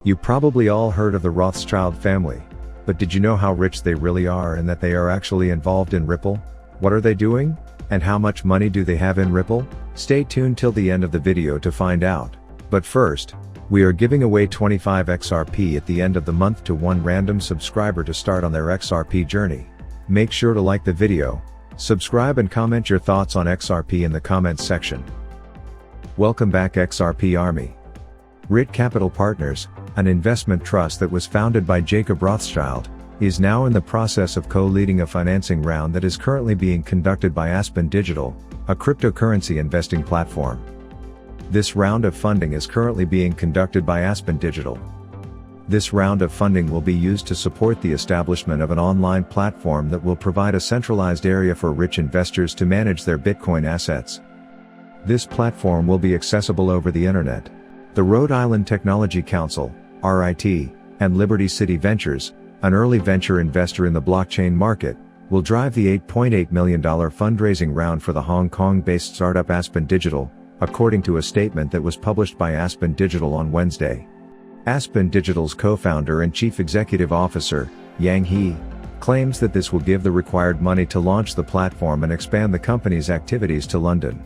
You probably all heard of the Rothschild family. But did you know how rich they really are and that they are actually involved in Ripple? What are they doing? And how much money do they have in Ripple? Stay tuned till the end of the video to find out. But first, we are giving away 25 XRP at the end of the month to one random subscriber to start on their XRP journey. Make sure to like the video, subscribe and comment your thoughts on XRP in the comments section. Welcome back XRP Army. RIT Capital Partners, an investment trust that was founded by Jacob Rothschild, is now in the process of co-leading a financing round that is currently being conducted by Aspen Digital, a cryptocurrency investing platform. This round of funding is currently being conducted by Aspen Digital. This round of funding will be used to support the establishment of an online platform that will provide a centralized area for rich investors to manage their Bitcoin assets. This platform will be accessible over the internet. The Rhode Island Technology Council, RIT, and Liberty City Ventures, an early venture investor in the blockchain market, will drive the $8.8 million fundraising round for the Hong Kong-based startup Aspen Digital, according to a statement that was published by Aspen Digital on Wednesday. Aspen Digital's co-founder and chief executive officer, Yang He, claims that this will give the required money to launch the platform and expand the company's activities to London.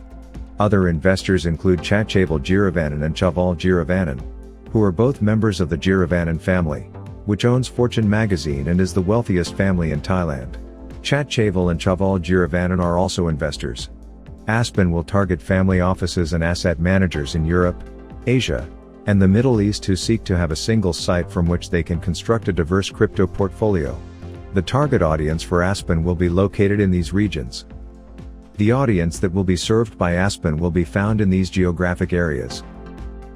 Other investors include Chatchavel Jiravanan and Chaval Jiravanan, who are both members of the Jiravanan family, which owns Fortune magazine and is the wealthiest family in Thailand. Chatchavel and Chaval Jiravanan are also investors. Aspen will target family offices and asset managers in Europe, Asia, and the Middle East who seek to have a single site from which they can construct a diverse crypto portfolio. The target audience for Aspen will be located in these regions. The audience that will be served by Aspen will be found in these geographic areas.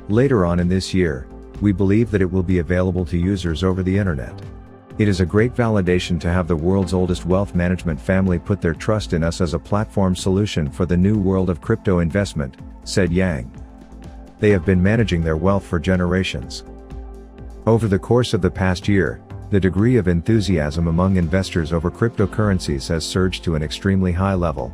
Later on in this year, we believe that it will be available to users over the internet. It is a great validation to have the world's oldest wealth management family put their trust in us as a platform solution for the new world of crypto investment, said Yang. They have been managing their wealth for generations. Over the course of the past year, the degree of enthusiasm among investors over cryptocurrencies has surged to an extremely high level.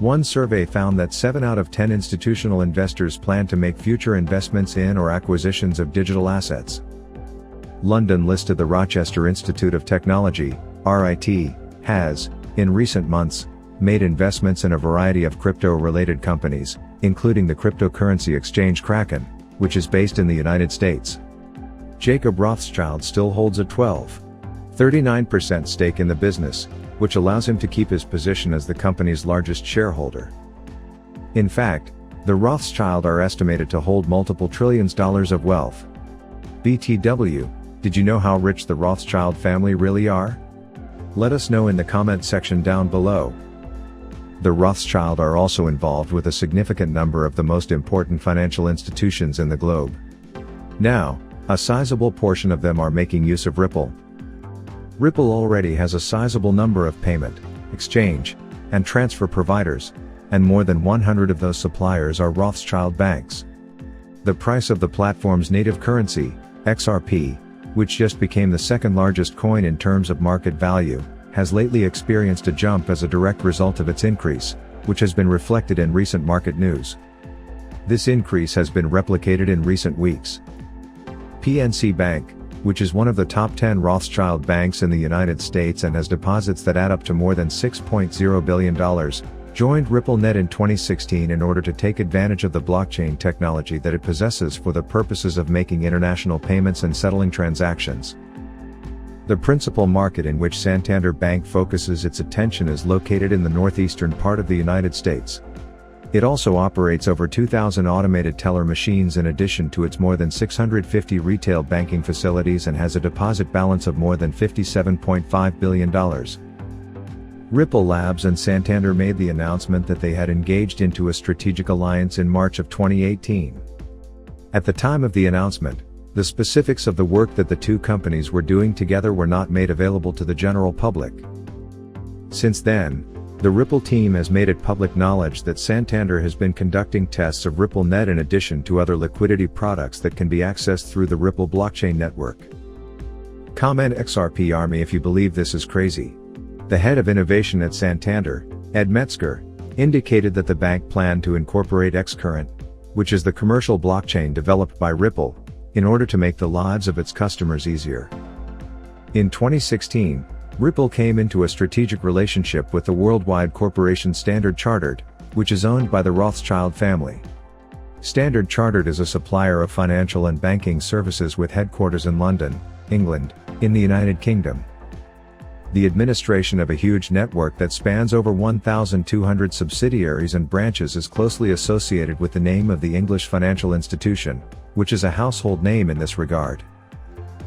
One survey found that 7 out of 10 institutional investors plan to make future investments in or acquisitions of digital assets. London-listed the Rochester Institute of Technology, RIT, has, in recent months, made investments in a variety of crypto-related companies, including the cryptocurrency exchange Kraken, which is based in the United States. Jacob Rothschild still holds a 12.39% stake in the business, which allows him to keep his position as the company's largest shareholder. In fact, the Rothschild are estimated to hold multiple trillions dollars of wealth. BTW, did you know how rich the Rothschild family really are? Let us know in the comment section down below. The Rothschild are also involved with a significant number of the most important financial institutions in the globe. Now, a sizable portion of them are making use of Ripple. Ripple already has a sizable number of payment, exchange, and transfer providers, and more than 100 of those suppliers are Rothschild banks. The price of the platform's native currency, XRP, which just became the second largest coin in terms of market value, has lately experienced a jump as a direct result of its increase, which has been reflected in recent market news. This increase has been replicated in recent weeks. PNC Bank, which is one of the top 10 Rothschild banks in the United States and has deposits that add up to more than $6.0 billion, joined RippleNet in 2016 in order to take advantage of the blockchain technology that it possesses for the purposes of making international payments and settling transactions. The principal market in which Santander Bank focuses its attention is located in the northeastern part of the United States. It also operates over 2,000 automated teller machines in addition to its more than 650 retail banking facilities and has a deposit balance of more than $57.5 billion. Ripple Labs and Santander made the announcement that they had engaged into a strategic alliance in March of 2018. At the time of the announcement, the specifics of the work that the two companies were doing together were not made available to the general public. Since then, the Ripple team has made it public knowledge that Santander has been conducting tests of RippleNet in addition to other liquidity products that can be accessed through the Ripple blockchain network. Comment XRP Army if you believe this is crazy. The head of innovation at Santander, Ed Metzger, indicated that the bank planned to incorporate Xcurrent, which is the commercial blockchain developed by Ripple, in order to make the lives of its customers easier. In 2016, Ripple came into a strategic relationship with the worldwide corporation Standard Chartered, which is owned by the Rothschild family. Standard Chartered is a supplier of financial and banking services with headquarters in London, England, in the United Kingdom. The administration of a huge network that spans over 1,200 subsidiaries and branches is closely associated with the name of the English financial institution, which is a household name in this regard.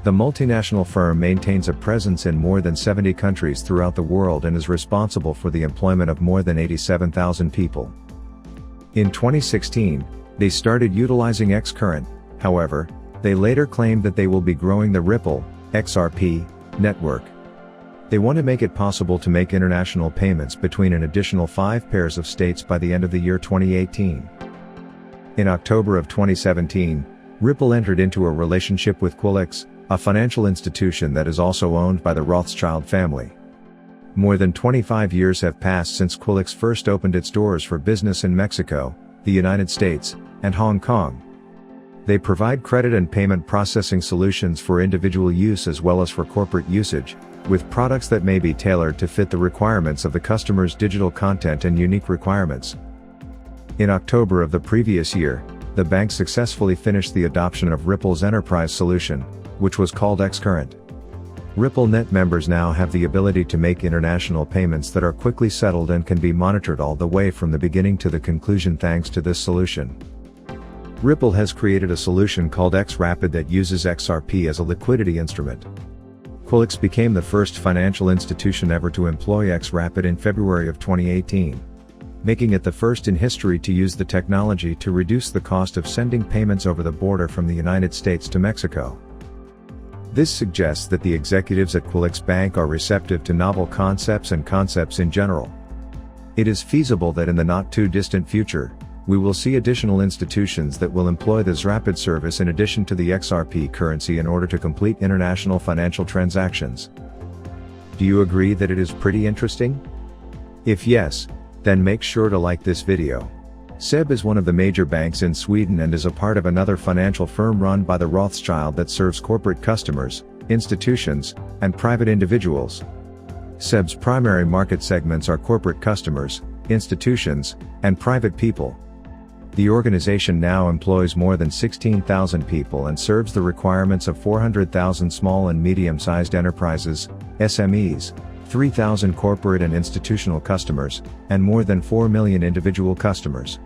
The multinational firm maintains a presence in more than 70 countries throughout the world and is responsible for the employment of more than 87,000 people. In 2016, they started utilizing XCurrent, however, they later claimed that they will be growing the Ripple, XRP, network. They want to make it possible to make international payments between an additional 5 pairs of states by the end of the year 2018. In October of 2017, Ripple entered into a relationship with Quilix, a financial institution that is also owned by the Rothschild family. More than 25 years have passed since Quilix first opened its doors for business in Mexico, the United States, and Hong Kong. They provide credit and payment processing solutions for individual use as well as for corporate usage, with products that may be tailored to fit the requirements of the customer's digital content and unique requirements. In October of the previous year, the bank successfully finished the adoption of Ripple's enterprise solution, which was called XCurrent. Ripple Net members now have the ability to make international payments that are quickly settled and can be monitored all the way from the beginning to the conclusion thanks to this solution. Ripple has created a solution called XRapid that uses XRP as a liquidity instrument. Quilix became the first financial institution ever to employ XRapid in February of 2018, making it the first in history to use the technology to reduce the cost of sending payments over the border from the United States to Mexico. This suggests that the executives at Quilix Bank are receptive to novel concepts and concepts in general. It is feasible that in the not-too-distant future, we will see additional institutions that will employ this rapid service in addition to the XRP currency in order to complete international financial transactions. Do you agree that it is pretty interesting? If yes, then make sure to like this video. SEB is one of the major banks in Sweden and is a part of another financial firm run by the Rothschild that serves corporate customers, institutions, and private individuals. SEB's primary market segments are corporate customers, institutions, and private people. The organization now employs more than 16,000 people and serves the requirements of 400,000 small and medium-sized enterprises, SMEs, 3,000 corporate and institutional customers, and more than 4 million individual customers.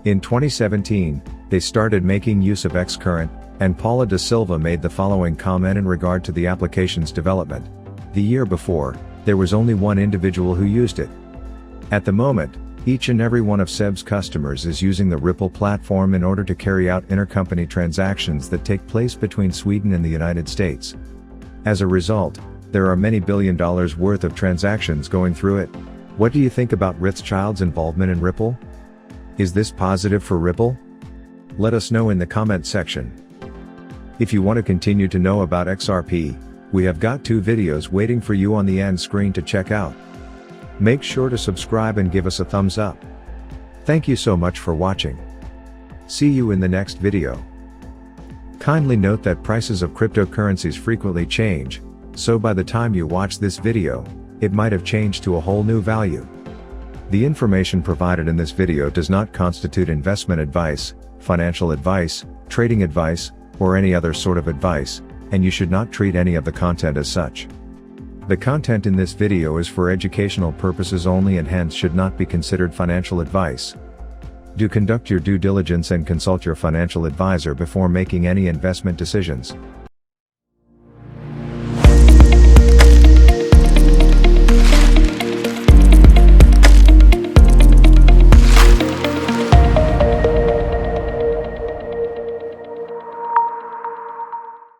In 2017, they started making use of XCurrent, and Paula da Silva made the following comment in regard to the application's development. The year before, there was only one individual who used it. At the moment, each and every one of SEB's customers is using the Ripple platform in order to carry out intercompany transactions that take place between Sweden and the United States. As a result, there are many $billion worth of transactions going through it. What do you think about Rothschild's involvement in Ripple? Is this positive for Ripple? Let us know in the comment section. If you want to continue to know about XRP, we have got 2 videos waiting for you on the end screen to check out. Make sure to subscribe and give us a thumbs up. Thank you so much for watching. See you in the next video. Kindly note that prices of cryptocurrencies frequently change, so by the time you watch this video, it might have changed to a whole new value. The information provided in this video does not constitute investment advice, financial advice, trading advice, or any other sort of advice, and you should not treat any of the content as such. The content in this video is for educational purposes only and hence should not be considered financial advice. Do conduct your due diligence and consult your financial advisor before making any investment decisions.